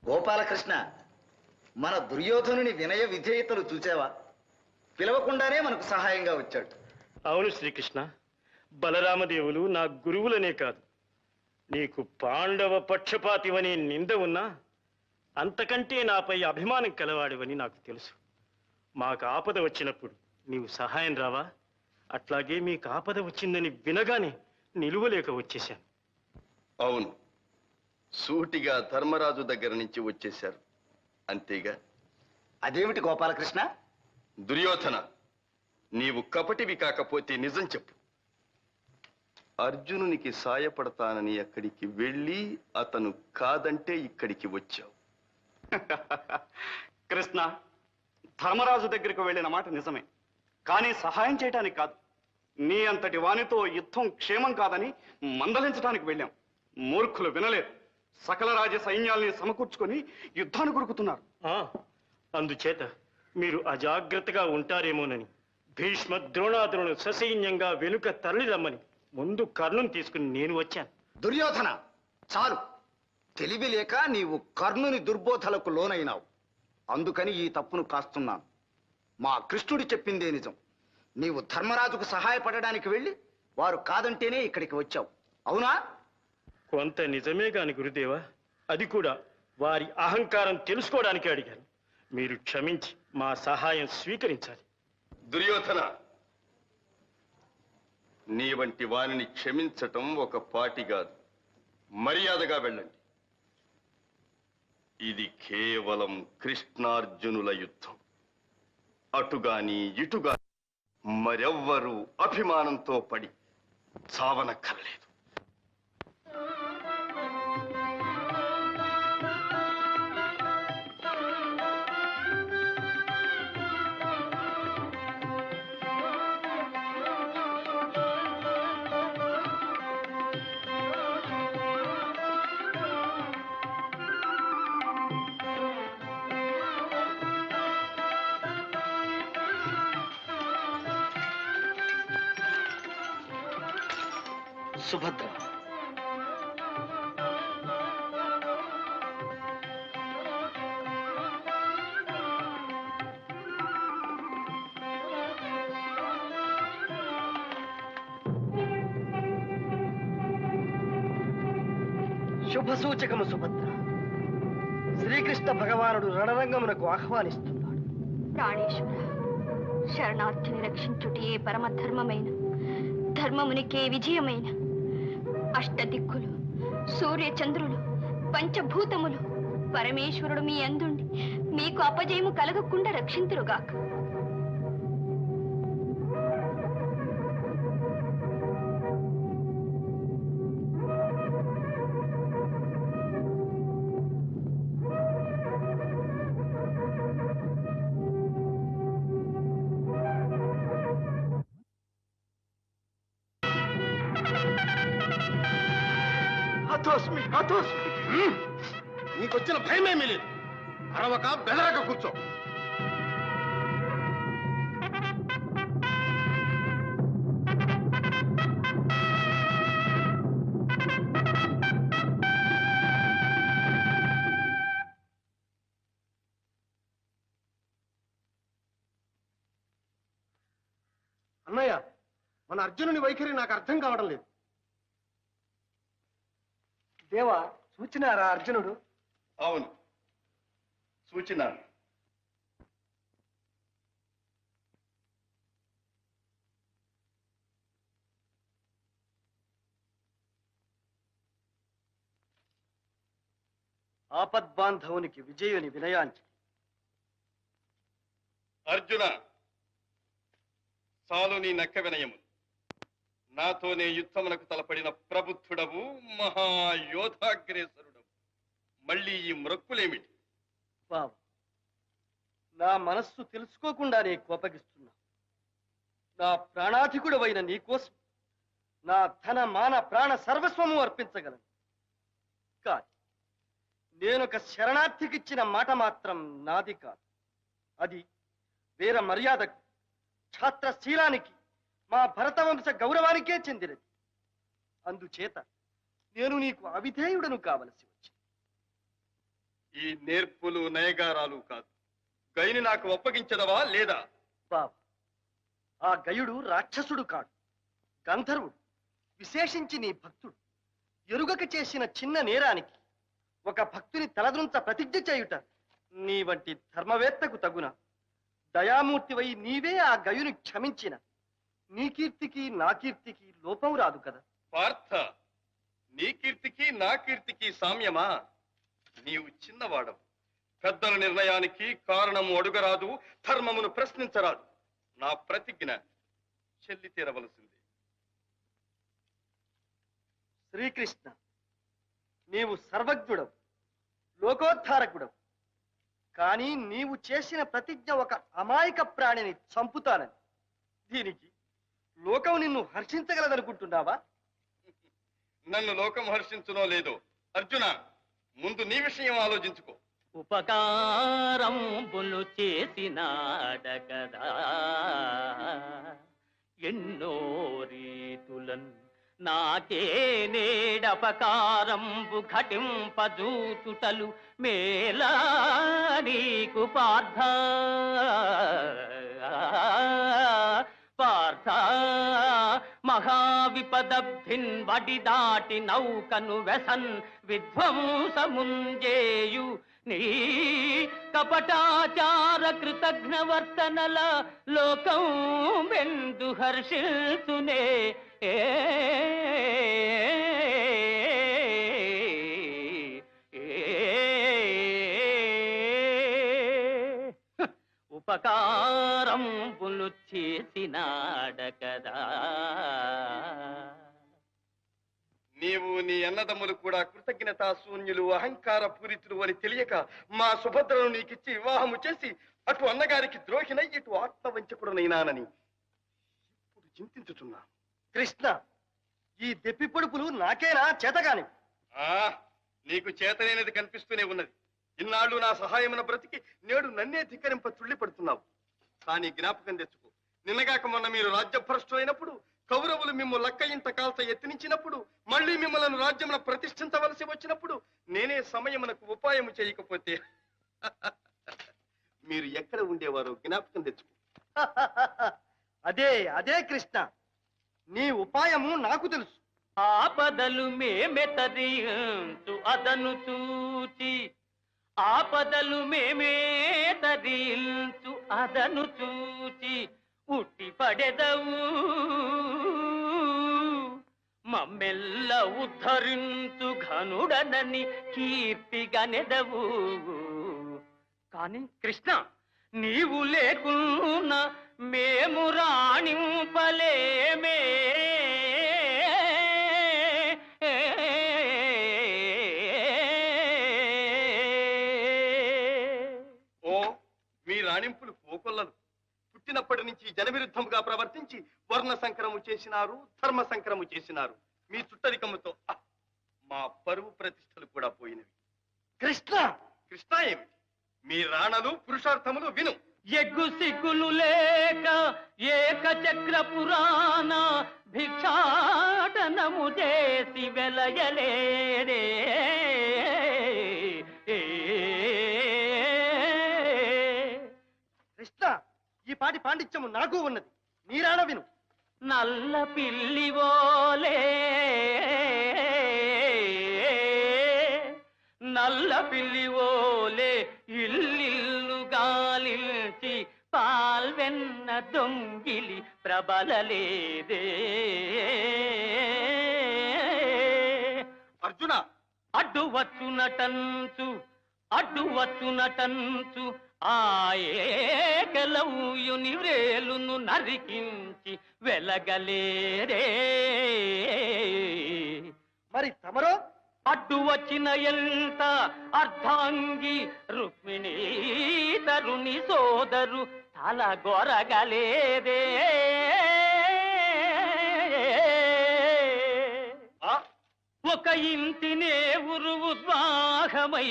Speaker 6: గోపాలకృష్ణ, మన దుర్యోధనుని వినయ విధేయతలు చూసావా? పిలవకుండానే మనకు సహాయంగా వచ్చాడు.
Speaker 10: అవును శ్రీకృష్ణ, బలరామదేవులు నా గురువులనే కాదు, నీకు పాండవ పక్షపాతివని నింద ఉన్నా అంతకంటే నాపై అభిమానం కలవాడివని నాకు తెలుసు. మాకు ఆపద వచ్చినప్పుడు నీవు సహాయం రావా? అట్లాగే మీకు ఆపద వచ్చిందని వినగానే నిలువలేక వచ్చేశాను.
Speaker 7: అవును, సూటిగా ధర్మరాజు దగ్గర నుంచి వచ్చేశారు, అంతేగా?
Speaker 6: అదేమిటి గోపాలకృష్ణ?
Speaker 7: దుర్యోధన, నీవు కపటివి కాకపోతే నిజం చెప్పు. అర్జునునికి సాయపడతానని అక్కడికి వెళ్ళి అతను కాదంటే ఇక్కడికి వచ్చావు.
Speaker 5: కృష్ణ, ధర్మరాజు దగ్గరికి వెళ్ళిన మాట నిజమే, కానీ సహాయం చేయటానికి కాదు. నీ అంతటి వానితో యుద్ధం క్షేమం కాదని మందలించడానికి వెళ్ళాం. మూర్ఖులు వినలేదు. సకల రాజ్య సైన్యాల్ని సమకూర్చుకొని యుద్ధాన్ని గురుకుతున్నారు.
Speaker 10: అందుచేత మీరు అజాగ్రత్తగా ఉంటారేమోనని భీష్మ ద్రోణాదులను ససైన్యంగా వెనుక తరలిరమ్మని ముందు కర్ణుని తీసుకుని నేను వచ్చాను.
Speaker 6: దుర్యోధన, చాలు. తెలివి లేక నీవు కర్ణుని దుర్బోధలకు లోనైనావు. అందుకని ఈ తప్పును కాస్తున్నాను. మా కృష్ణుడు చెప్పిందే నిజం. నీవు ధర్మరాజుకు సహాయపడడానికి వెళ్ళి వారు కాదంటేనే ఇక్కడికి వచ్చావు, అవునా?
Speaker 10: కొంత నిజమే కాని గురుదేవా, అది కూడా వారి అహంకారం తెలుసుకోవడానికి అడిగాను. మీరు క్షమించి మా సహాయం స్వీకరించాలి.
Speaker 7: దుర్యోధన, నీ వంటి వానిని క్షమించటం ఒక పాటి కాదు. మర్యాదగా వెళ్ళండి. ఇది కేవలం కృష్ణార్జునుల యుద్ధం. అటుగాని ఇటుగాని మరెవ్వరూ అభిమానంతో పడి చావనక్కర్లేదు.
Speaker 10: సుభద్ర, శుభ సూచకము సుభద్ర. శ్రీకృష్ణ భగవానుడు రణరంగమునకు ఆహ్వానిస్తున్నాడు.
Speaker 3: ప్రాణేశ్వర, శరణార్థిని రక్షించుటే పరమధర్మమైన, ధర్మమునికే విజయమైన. అష్టదిక్కులు, సూర్యచంద్రులు, పంచభూతములు పరమేశ్వరుడు మీ అందుండి మీకు అపజయము కలగకుండా రక్షింతురుగాక.
Speaker 2: హతోస్మి హతోస్మి. నీకొచ్చిన భయమేమీ లేదు. అరవక బెదరక కూర్చో. అన్నయ్య, మన అర్జునుని వైఖరి నాకు అర్థం కావడం లేదు.
Speaker 10: దేవా, చూచినారా అర్జునుడు?
Speaker 7: అవును, సూచనాలు.
Speaker 10: ఆపద్బాంధవునికి విజయుని వినయాంచి.
Speaker 7: అర్జున, చాలు నీ నక్క వినయము. నాతోనే యుద్ధమునకు తలపడిన ప్రబుద్ధుడవు, మహాయోధాగ్రేసరుడవు. మళ్ళీ ఈ మ్రొక్కులేమిటి?
Speaker 10: బావ, నా మనస్సు తెలుసుకోకుండానే కోపగిస్తున్నా. నా ప్రాణాధికుడవైన నీకోసం నా ధన మాన ప్రాణ సర్వస్వము అర్పించగలను. కాదు, నేనొక శరణార్థికిచ్చిన మాట మాత్రం నాది కాదు. అది వీర మర్యాదకు, ఛాత్రశీలానికి, మా భరతవంశ గౌరవానికే చెందినది. అందుచేత నేను నీకు అవిధేయుడను కావలసి వచ్చింది.
Speaker 7: ఈ నేర్పులు నయగారాలు కాదు, గైని నాకు ఒప్పగించదవా లేదా?
Speaker 10: బాబా, ఆ గయుడు రాక్షసుడు కాడు, గంధర్వుడు. విశేషించి నీ భక్తుడు. ఎరుగక చేసిన చిన్న నేరానికి ఒక భక్తుని తలదృంచ ప్రతిజ్ఞ చేయుట నీ వంటి ధర్మవేత్తకు తగున. దయామూర్తివై నీవే ఆ గయుని క్షమించిన నీ కీర్తికి నా కీర్తికి లోపం రాదు కదా.
Speaker 7: పార్థ, నీ కీర్తికి నా కీర్తికి సామ్యమా? నీవు చిన్నవాడవు. పెద్దల నిర్ణయానికి కారణము అడుగరాదు, ధర్మమును ప్రశ్నించరాదు. నా ప్రతిజ్ఞ చెల్లి తీరవలసింది.
Speaker 10: శ్రీకృష్ణ, నీవు సర్వజ్ఞుడవు, లోకోద్ధారకుడవు. కానీ నీవు చేసిన ప్రతిజ్ఞ ఒక అమాయక ప్రాణిని చంపుతానని. దీనికి లోకం నిన్ను హర్షించగలదనుకుంటున్నావా?
Speaker 7: నన్ను లోకం హర్షించునో లేదో, అర్జున, ముందు నీ విషయం ఆలోచించుకో.
Speaker 9: ఉపకారంబులు చేసినాడగదా ఎన్నో రీతులన్ నాకే నేడపకారంబు ఘటింపజూచుటలు మేలా నీకు పార్థ. పార్థ, మహావిపదభిన్ వడి దాటి నౌకను వెసన్ విధ్వంసముంజేయు నీ కపటాచార కృతజ్ఞవర్తనల లోకం వెందు హర్షిల్తునే. ఉపకారంబులు చేసినాడకదా.
Speaker 7: నీవు నీ అన్నదమ్ములు కూడా కృతజ్ఞతా శూన్యులు, అహంకార పూరితులు అని తెలియక మా సుభద్రను నీకిచ్చి వివాహము చేసి అటు అన్నగారికి ద్రోహినై ఇటు ఆత్మవంచకుడనైనానని ఇప్పుడు చింతించుతున్నా.
Speaker 10: కృష్ణ, ఈ దెప్పి పొడుపులు నాకేనా చేతగాని?
Speaker 7: నీకు చేతనైనది కనిపిస్తూనే ఉన్నది. ఇన్నాళ్ళు నా సహాయమున బ్రతికి నేడు నన్నే ధిక్కరింప తుళ్ళిపడుతున్నావు. కానీ జ్ఞాపకం తెచ్చుకో, నిన్నగాక మొన్న మీరు రాజ్యభ్రష్టులైనప్పుడు, కౌరవులు మిమ్ము లక్క ఇంట కాల్త ఎత్తినించినప్పుడు, మళ్ళీ మిమ్మల్ని రాజ్యమున ప్రతిష్ఠించవలసి వచ్చినప్పుడు నేనే సమయమునకు ఉపాయము చేయకపోతే మీరు ఎక్కడ ఉండేవారో జ్ఞాపకం తెచ్చుకో.
Speaker 10: అదే అదే కృష్ణ, నీ ఉపాయము నాకు తెలుసు.
Speaker 9: ఆపదలు మేమెతరించు అదను చూచి ఆపదలు మేమే తరించు అదను చూచి ఉట్టి పడెదవు మమ్మెల్ల ఉద్ధరించు ఘనుడనని కీర్తిగనెదవు. కాని కృష్ణ, నీవు లేకున్నా మేము రాణింపలేమే.
Speaker 7: ఓ మీ రాణింపులు పోకొల్లలు. పుట్టినప్పటి నుంచి జనవిరుద్ధముగా ప్రవర్తించి వర్ణ సంకరము చేసినారు, ధర్మ సంకరము చేసినారు. మీ చుట్టరికముతో మా పరువు ప్రతిష్టలు కూడా పోయినవి.
Speaker 10: కృష్ణ
Speaker 7: కృష్ణ ఏమిటి? మీ రాణలు పురుషార్థములు విను.
Speaker 9: ఎగ్గు సిగ్గులు లేక ఏకచక్ర పురాణ భిక్షాటనము చేసి వెలయలేడే.
Speaker 10: కృష్ణ, ఈ పాటి పాండిత్యము నాకు ఉన్నది, మీరాణ విను.
Speaker 9: నల్ల పిల్లివోలే నల్ల పిల్లివోలే ఇల్లిల్లు గాలించి పాల్వెన్న దొంగిలి ప్రబలలేదే.
Speaker 7: అర్జున,
Speaker 9: అడ్డు వచ్చునటంచు ఆయేకలవుయుని వ్రేలును నరికించి వెలగలేరే.
Speaker 10: మరి తమరో?
Speaker 9: అడ్డు వచ్చిన ఎంత అర్ధాంగి రుక్మిణీ తరుని సోదరు తల గొరగలేదే. ఒక ఇంటినే ఉరువుద్వాహమై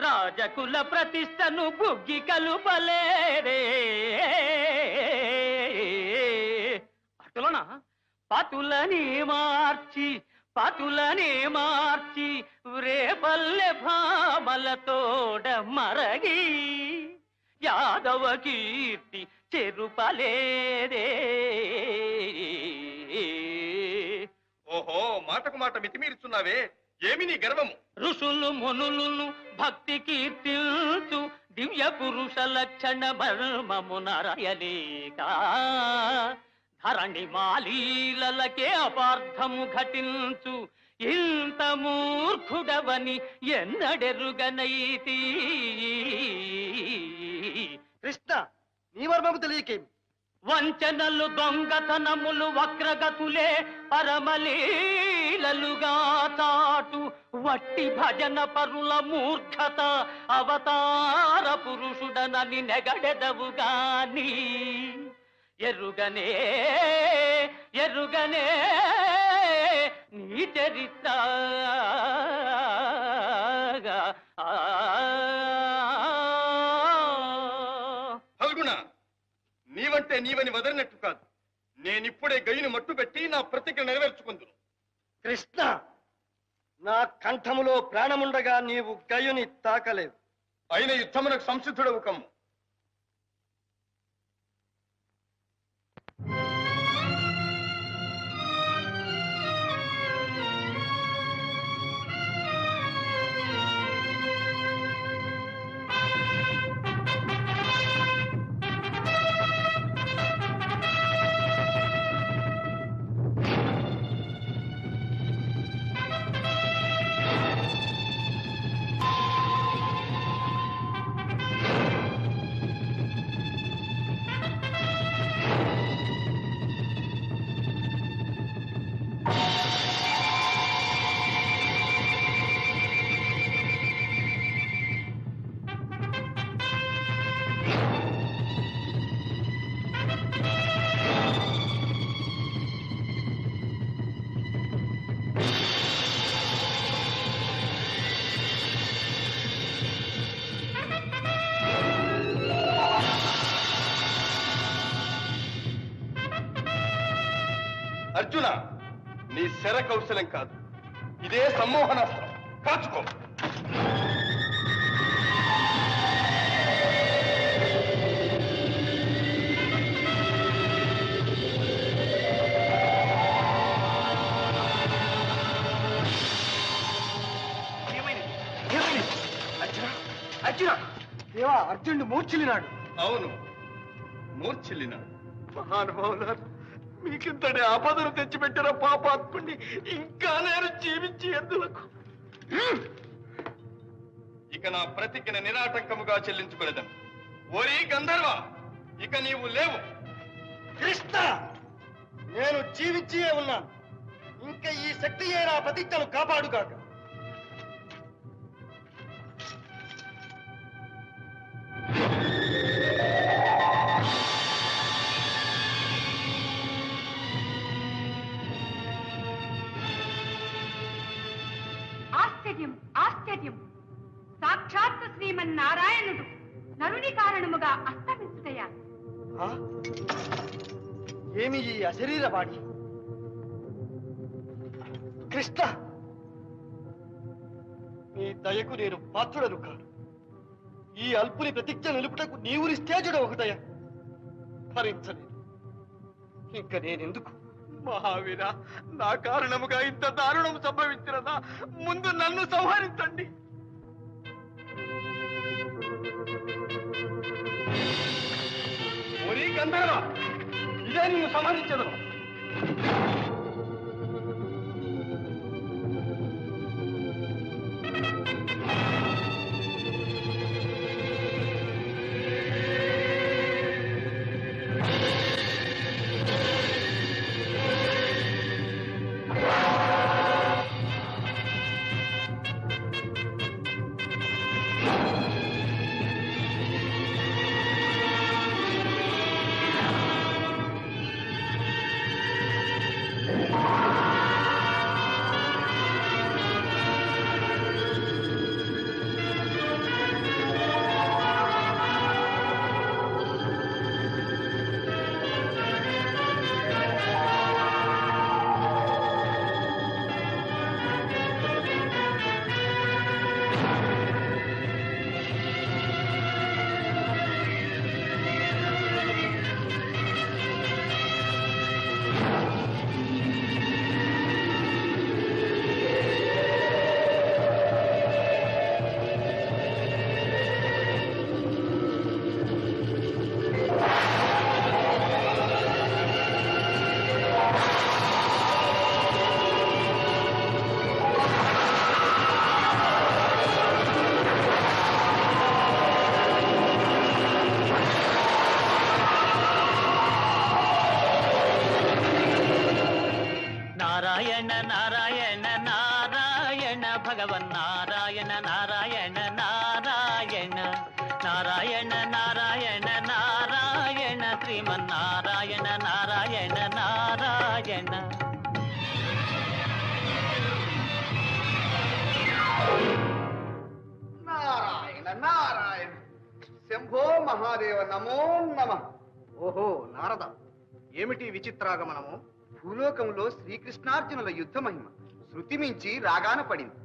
Speaker 9: రాజకుల ప్రతిష్టను బుగ్గి కలుపలేదే. అటులన పతులని మార్చి రేపల్లె భామలతోడ మరగి యాదవ కీర్తి చెరుపలేదే.
Speaker 7: ఓహో, మాటకు మాట మితిమీరుచున్నావే. ఏమి నీ గర్వము?
Speaker 9: ఋషులు మునులను భక్తి కీర్తిల్చు దివ్య పురుష లక్షణ మర్మమునరయలేక ధరణి మాలీలకే అపార్థము ఘటించు ఇంత మూర్ఖుడవని ఎన్నడెరుగనైతి.
Speaker 10: కృష్ణ, నీ మర్మము తెలియకేమి?
Speaker 9: వంచనలు దొంగతనములు వక్రగతులే పరమలీలలుగా చాటు వట్టి భజన పరుల మూర్ఖత అవతార పురుషుడనని నెగడెదవుగాని ఎరుగనే నీ చరిత్ర.
Speaker 7: ఫల్గుణ, నీవంటే నీవని వదలినట్టు కాదు. నేనిప్పుడే గయ్యుని మట్టుబెట్టి నా ప్రతిజ్ఞ నెరవేర్చుకుందును.
Speaker 10: కృష్ణ, నా కంఠములో ప్రాణముండగా నీవు గయుని తాకలేవు.
Speaker 7: అయిన యుద్ధమునకు సంసిద్ధుడవు కమ్ము. అర్జున, నీ శర కౌశలం కాదు, ఇదే సమ్మోహనాస్త్రం. కాచుకో.
Speaker 10: దేవా, అర్జునుడు మూర్ఛిల్లినాడు.
Speaker 7: అవును, మూర్ఛిల్లినాడు.
Speaker 5: మహానుభావులారు, మీకింతటి ఆపదను తెచ్చిపెట్టిన పాపాత్ముడిని ఇంకా నేను జీవించి ఎందులకు?
Speaker 7: ఇక నా ప్రతిజ్ఞ నిరాటంకముగా చెల్లించుకునేదను. ఓరి గంధర్వ, ఇక నీవు లేవు.
Speaker 10: కృష్ణ, నేను జీవించియే ఉన్నాను. ఇంకా ఈ శక్తియే నా ప్రతిజ్ఞను కాపాడుగాక.
Speaker 13: ఆశ్చర్యం, ఆశ్చర్యం! సాక్షాత్తు శ్రీమన్నారాయణుడు నరుని కారణముగా అస్తమించుటయా?
Speaker 10: ఆ? ఏమి ఈ అశరీర వాడి? కృష్ణ, నీ దయకు నేను పాత్రుడను కాను. ఈ అల్పుని ప్రతిజ్ఞ నిలుపుటకు నీవు నిస్తేజుడు ఒకటయ భరించలేదు. ఇంక నేనెందుకు?
Speaker 5: మహావీర, నా కారణముగా ఇంత దారుణం సంభవించినదా? ముందు నన్ను సంహరించండి.
Speaker 7: ఓరి గంధర్వ, ఇదే నిన్ను సంహరించదను.
Speaker 9: నారాయణ నారాయణ నారాయణ భగవన్నారాయణ నారాయణ నారాయణ నారాయణ నారాయణ నారాయణ శ్రీమన్నారాయణ నారాయణ నారాయణ.
Speaker 6: నారాయణ నారాయణ, శంభో మహాదేవ, నమో నమ. ఓహో నారద, ఏమిటి విచిత్రాగమనము? భూలోకంలో శ్రీకృష్ణార్జునుల యుద్ధ మహిమ శృతి మించి రాగాన పడింది.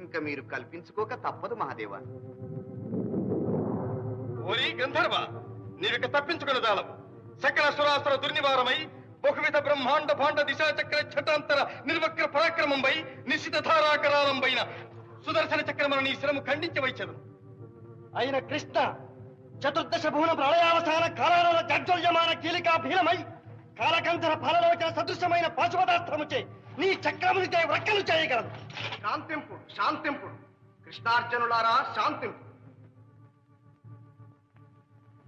Speaker 6: ఇంకా మీరు కల్పించుకోక తప్పదు మహాదేవా.
Speaker 7: ఓరి గంధర్వ, నీవిక తప్పించుకునేదాలవు. సకల సురాసుర దుర్నివారమై బహువిధ బ్రహ్మాండ భాండ దిశాచక్ర ఛటాంతర నిర్వక్ర పరాక్రమంపై నిశ్చిత ధారాకరాలంపైన సుదర్శన చక్రమును నీ శిరము ఖండించి వైచెదను.
Speaker 10: అయిన కృష్ణ, చతుర్దశ భువన ప్రళయావసాన కాలాల జడ్జల్యమాన కీలికా భీలమై కాలకంఠర ఫలలోచన సదృశమైన పాశుపదార్థముచే నీ చక్రమునిచే వ్రక్కలు చేయగలదు.
Speaker 6: శాంతింపుడు, శాంతింపుడు, కృష్ణార్జునులారా శాంతింపుడు.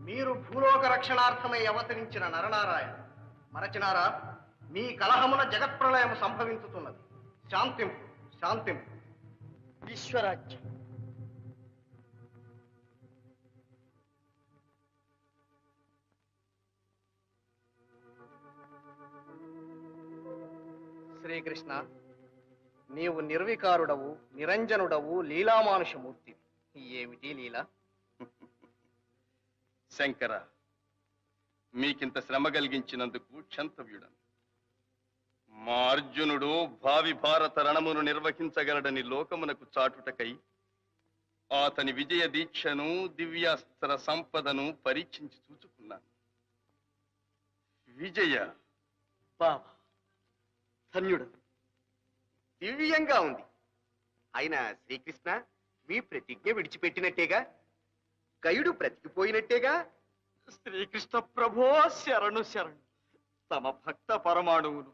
Speaker 6: మీరు భూలోక రక్షణార్థమై అవతరించిన నరనారాయణ మరచినారా? మీ కలహమున జగత్ప్రళయం సంభవించుతున్నది. శాంతింపు, శాంతింపు.
Speaker 10: ఈశ్వరాజ్యం.
Speaker 6: శ్రీకృష్ణ, నీవు నిర్వికారుడవు, నిరంజనుడవు, లీలామానుషమూర్తి. ఏమిటి లీల?
Speaker 7: శంకర, మీకింత శ్రమ కలిగించినందుకు క్షంతవ్యుడను. మా అర్జునుడు భావి భారత రణమును నిర్వహించగలడని లోకమునకు చాటుటకై అతని విజయ దీక్షను దివ్యాస్త్ర సంపదను పరీక్షించి చూచుకున్నాను. విజయ
Speaker 10: బాబా, ధన్యుడు.
Speaker 6: దివ్యంగా ఉంది. అయినా శ్రీకృష్ణ, మీ ప్రతిజ్ఞ విడిచిపెట్టినట్టేగా? గయుడు బ్రతికిపోయినట్టేగా.
Speaker 5: శ్రీకృష్ణ ప్రభో శరణు శరణు. తమ భక్త పరమాణువును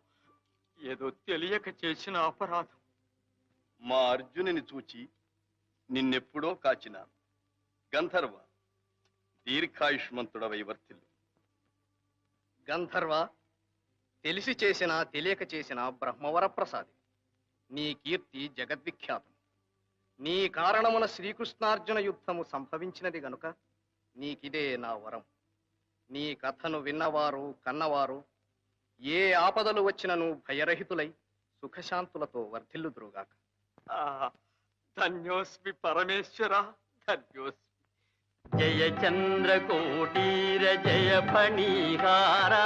Speaker 5: ఏదో తెలియక చేసిన అపరాధం.
Speaker 7: మా అర్జునుని చూచి నిన్నెప్పుడో కాచినాను. గంధర్వ, దీర్ఘాయుష్మంతుడవై వర్తిల్లు.
Speaker 8: గంధర్వ, తెలిసి చేసినా తెలియక చేసిన బ్రహ్మవర ప్రసాది. నీ కీర్తి జగద్విఖ్యాతం. నీ కారణమున శ్రీకృష్ణార్జున యుద్ధము సంభవించినది గనుక నీకిదే నా వరం. నీ కథను విన్నవారు కన్నవారు ఏ ఆపదలు వచ్చినను భయరహితులై సుఖశాంతులతో వర్ధిల్లుదురుగాక.
Speaker 5: ధన్యోస్మి పరమేశ్వర, ధన్యోస్మి.
Speaker 9: జయ చంద్రకోటీర జయ ఫణీహారా,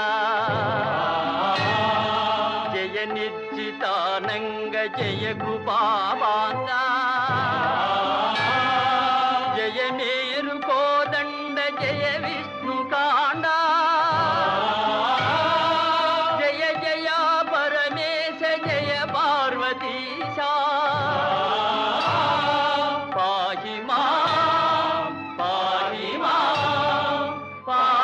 Speaker 9: జయ నిర్జితానంగ జయ కృపావాంగా, జయ మేరు కోదండ జయ విష్ణు